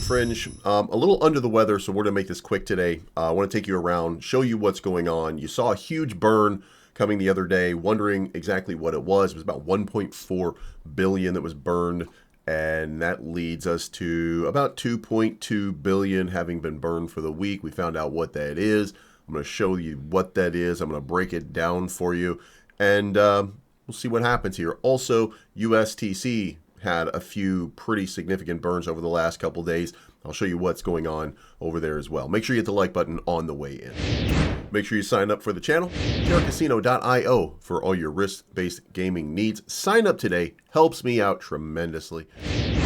Fringe. A little under the weather, so we're going to make this quick today. I want to take you around, show you what's going on. You saw a huge burn coming the other day, wondering exactly what it was. It was about 1.4 billion that was burned, and that leads us to about 2.2 billion having been burned for the week. We found out what that is. I'm going to show you what that is. I'm going to break it down for you, and we'll see what happens here. Also, USTC had a few pretty significant burns over the last couple days. I'll show you what's going on over there as well. Make sure you hit the like button on the way in. Make sure you sign up for the channel, terracasino.io, for all your risk-based gaming needs. Sign up today. Helps me out tremendously.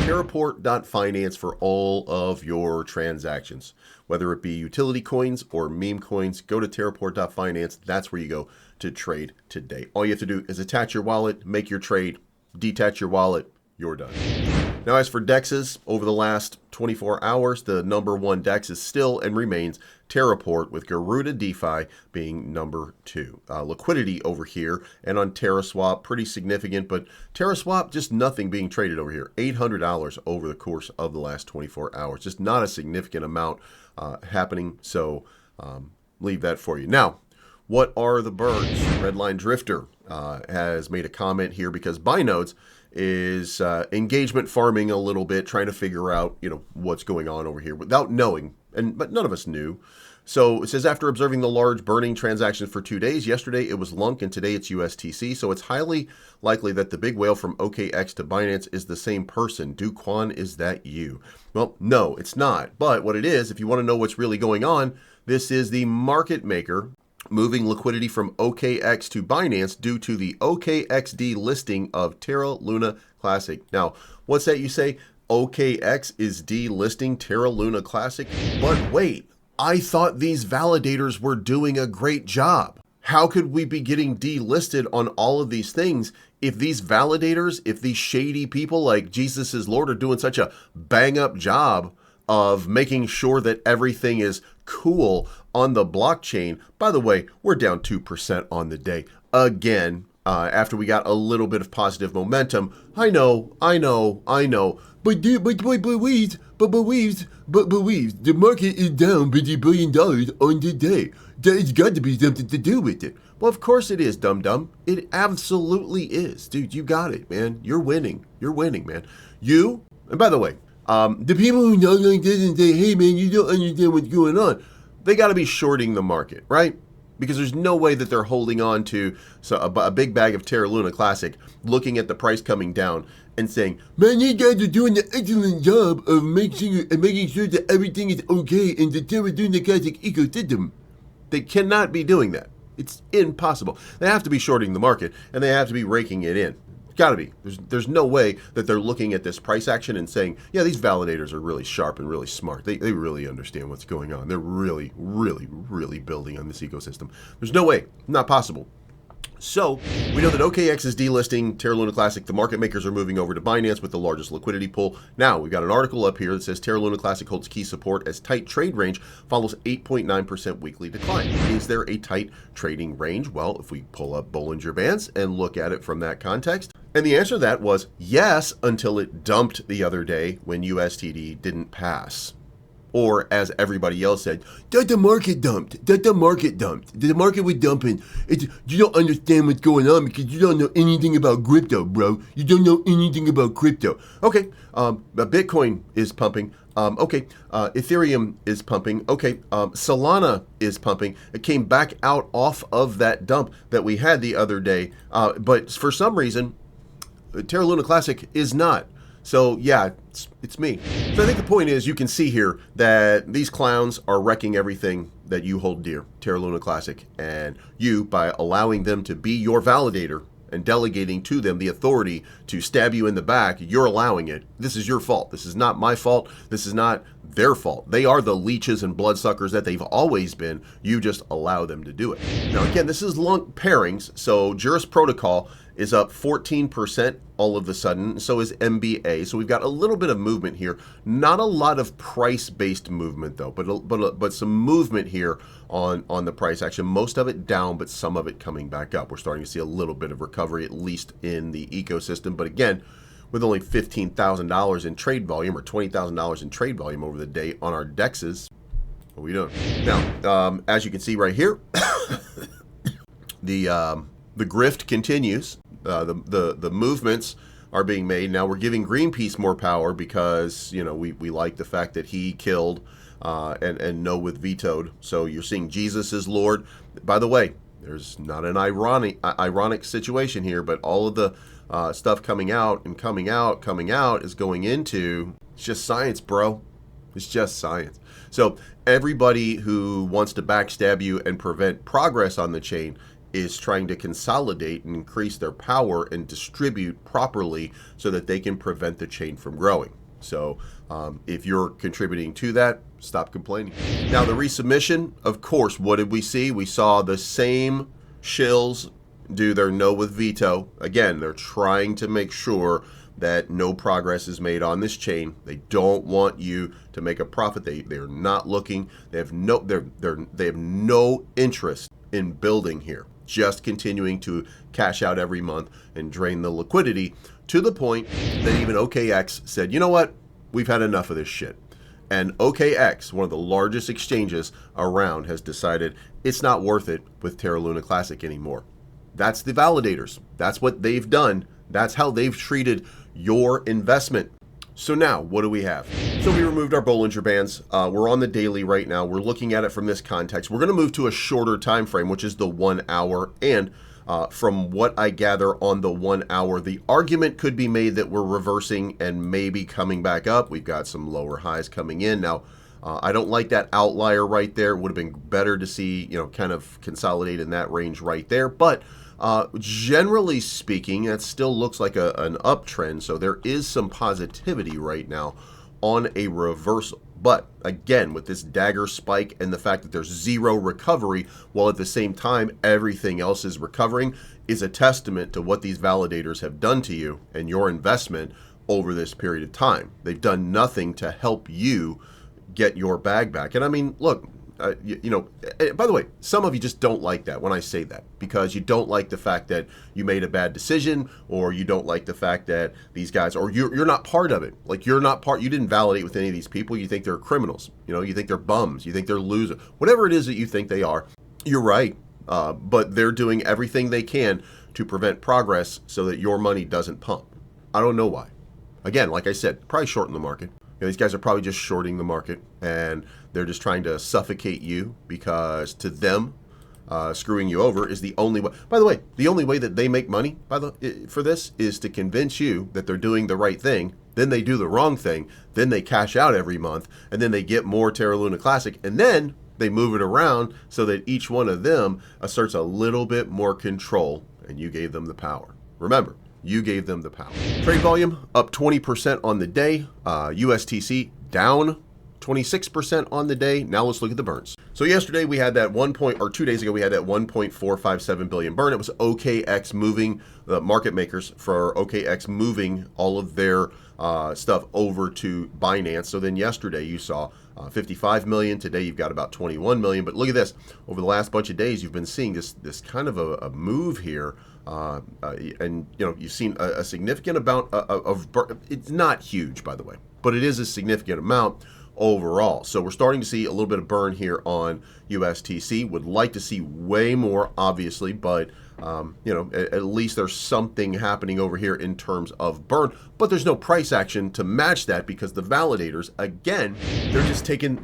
Terraport.finance for all of your transactions. Whether it be utility coins or meme coins, go to terraport.finance. That's where you go to trade today. All you have to do is attach your wallet, make your trade, detach your wallet, you're done. Now, as for DEXs, over the last 24 hours, the number one DEX is still and remains Terraport, with Garuda DeFi being number 2. Liquidity over here and on TerraSwap, pretty significant, but TerraSwap, just nothing being traded over here. $800 over the course of the last 24 hours. Just not a significant amount happening, so leave that for you. Now, what are the burns? Redline Drifter has made a comment here because Binodes is engagement farming a little bit, trying to figure out, what's going on over here without knowing, but none of us knew. So it says, after observing the large burning transactions for 2 days, yesterday it was Lunc and today it's USTC. So it's highly likely that the big whale from OKX to Binance is the same person. Do Quan, is that you? Well, no, it's not. But what it is, if you want to know what's really going on, this is the market maker moving liquidity from OKX to Binance due to the OKXD listing of Terra Luna Classic. Now, what's that you say? OKX is delisting Terra Luna Classic? But wait, I thought these validators were doing a great job. How could we be getting delisted on all of these things if these validators, if these shady people like Jesus is Lord are doing such a bang up job of making sure that everything is cool on the blockchain? By the way, we're down 2% on the day again, after we got a little bit of positive momentum. I know. But the market is down $50 billion on the day. There's got to be something to do with it. Well, of course it is, dum-dum. It absolutely is. Dude, you got it, man. You're winning. You're winning, man. You, and by the way, the people who talk like this and say, hey, man, you don't understand what's going on, they got to be shorting the market, right? Because there's no way that they're holding on to a big bag of Terra Luna Classic, looking at the price coming down and saying, man, you guys are doing an excellent job of making sure that everything is okay in the Terra Luna Classic ecosystem. They cannot be doing that. It's impossible. They have to be shorting the market, and they have to be raking it in. Got to be. There's no way that they're looking at this price action and saying, yeah, these validators are really sharp and really smart. They really understand what's going on. They're really, really, really building on this ecosystem. There's no way. Not possible. So we know that OKX is delisting Terra Luna Classic. The market makers are moving over to Binance with the largest liquidity pool. Now, we've got an article up here that says Terra Luna Classic holds key support as tight trade range follows 8.9% weekly decline. Is there a tight trading range? Well, if we pull up Bollinger Bands and look at it from that context, and the answer to that was yes, until it dumped the other day when USTD didn't pass. Or, as everybody else said, that the market dumped. The market was dumping. You don't understand what's going on because you don't know anything about crypto, bro. You don't know anything about crypto. Okay, Bitcoin is pumping. Okay, Ethereum is pumping. Okay, Solana is pumping. It came back out off of that dump that we had the other day. But for some reason, Terra Luna Classic is not. So yeah, it's me. So I think the point is, you can see here that these clowns are wrecking everything that you hold dear, Terra Luna Classic, and you, by allowing them to be your validator and delegating to them the authority to stab you in the back, you're allowing it. This is your fault. This is not my fault. This is not their fault. They are the leeches and bloodsuckers that they've always been. You just allow them to do it. Now again, this is Lunc pairings, so Juris Protocol is up 14% all of a sudden, so is MBA. So we've got a little bit of movement here. Not a lot of price-based movement though, but some movement here on the price action. Most of it down, but some of it coming back up. We're starting to see a little bit of recovery, at least in the ecosystem. But again, with only $15,000 in trade volume or $20,000 in trade volume over the day on our DEXs. What are we doing? Now, as you can see right here, the grift continues. The movements are being made. Now we're giving Greenpeace more power because, you know, we like the fact that he killed and no with vetoed. So you're seeing Jesus is Lord. By the way, there's not an ironic situation here, but all of the stuff coming out is going into, it's just science, bro. It's just science. So everybody who wants to backstab you and prevent progress on the chain is trying to consolidate and increase their power and distribute properly so that they can prevent the chain from growing. So if you're contributing to that, stop complaining. Now the resubmission, of course, what did we see? We saw the same shills do their no with veto. Again, they're trying to make sure that no progress is made on this chain. They don't want you to make a profit. They're not looking. They have no interest in building here. Just continuing to cash out every month and drain the liquidity to the point that even OKX said, you know what? We've had enough of this shit. And OKX, one of the largest exchanges around, has decided it's not worth it with Terra Luna Classic anymore. That's the validators. That's what they've done. That's how they've treated your investment. So now, what do we have? So we removed our Bollinger Bands. We're on the daily right now. We're looking at it from this context. We're going to move to a shorter time frame, which is the 1 hour. And from what I gather on the 1 hour, the argument could be made that we're reversing and maybe coming back up. We've got some lower highs coming in. Now, I don't like that outlier right there. It would have been better to see, you know, kind of consolidate in that range right there. But generally speaking, that still looks like an uptrend. So there is some positivity right now on a reversal. But again, with this dagger spike and the fact that there's zero recovery, while at the same time everything else is recovering, is a testament to what these validators have done to you and your investment over this period of time. They've done nothing to help you get your bag back. And I mean, look, you know, by the way, some of you just don't like that when I say that, because you don't like the fact that you made a bad decision, or you don't like the fact that these guys, or you're not part of it. Like, you're not part, you didn't validate with any of these people. You think they're criminals, you know, you think they're bums, you think they're losers, whatever it is that you think they are. You're right. But they're doing everything they can to prevent progress so that your money doesn't pump. I don't know why. Again, like I said, probably shorten the market. You know, these guys are probably just shorting the market, and they're just trying to suffocate you, because to them, screwing you over is the only way. By the way, the only way that they make money for this is to convince you that they're doing the right thing. Then they do the wrong thing. Then they cash out every month, and then they get more Terra Luna Classic, and then they move it around so that each one of them asserts a little bit more control, and you gave them the power. Remember, you gave them the power. Trade volume up 20% on the day. USTC down 26% on the day. Now let's look at the burns. So yesterday we had that 2 days ago we had that 1.457 billion burn. It was OKX moving, the market makers for OKX moving all of their stuff over to Binance. So then yesterday you saw 55 million. Today you've got about 21 million. But look at this. Over the last bunch of days, you've been seeing this kind of a move here. And you know, you've seen a significant amount of burn. It's not huge, by the way, but it is a significant amount overall. So we're starting to see a little bit of burn here on USTC. Would like to see way more, obviously, but you know, at least there's something happening over here in terms of burn. But there's no price action to match that, because the validators, again, they're just taking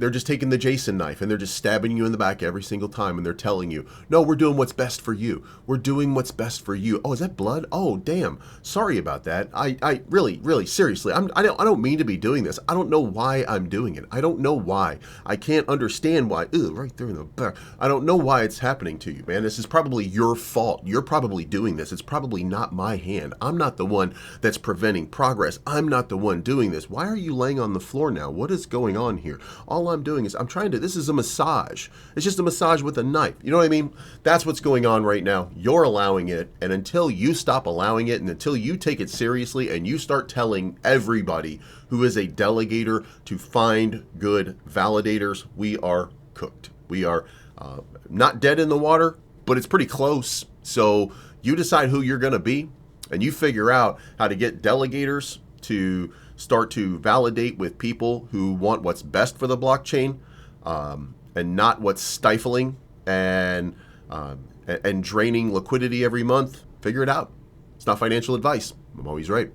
the Jason knife and they're just stabbing you in the back every single time, and they're telling you, no, we're doing what's best for you. We're doing what's best for you. Oh, is that blood? Oh, damn. Sorry about that. I really, seriously, I don't mean to be doing this. I don't know why I'm doing it. I don't know why. I can't understand why. Ew, right there in the back. I don't know why it's happening to you, man. This is probably your fault. You're probably doing this. It's probably not my hand. I'm not the one that's preventing progress. I'm not the one doing this. Why are you laying on the floor now? What is going on here? All I'm doing is I'm trying to, this is a massage. It's just a massage with a knife. You know what I mean? That's what's going on right now. You're allowing it. And until you stop allowing it, and until you take it seriously and you start telling everybody who is a delegator to find good validators, we are cooked. We are not dead in the water, but it's pretty close. So you decide who you're going to be, and you figure out how to get delegators to start to validate with people who want what's best for the blockchain, and not what's stifling and draining liquidity every month, figure it out. It's not financial advice. I'm always right.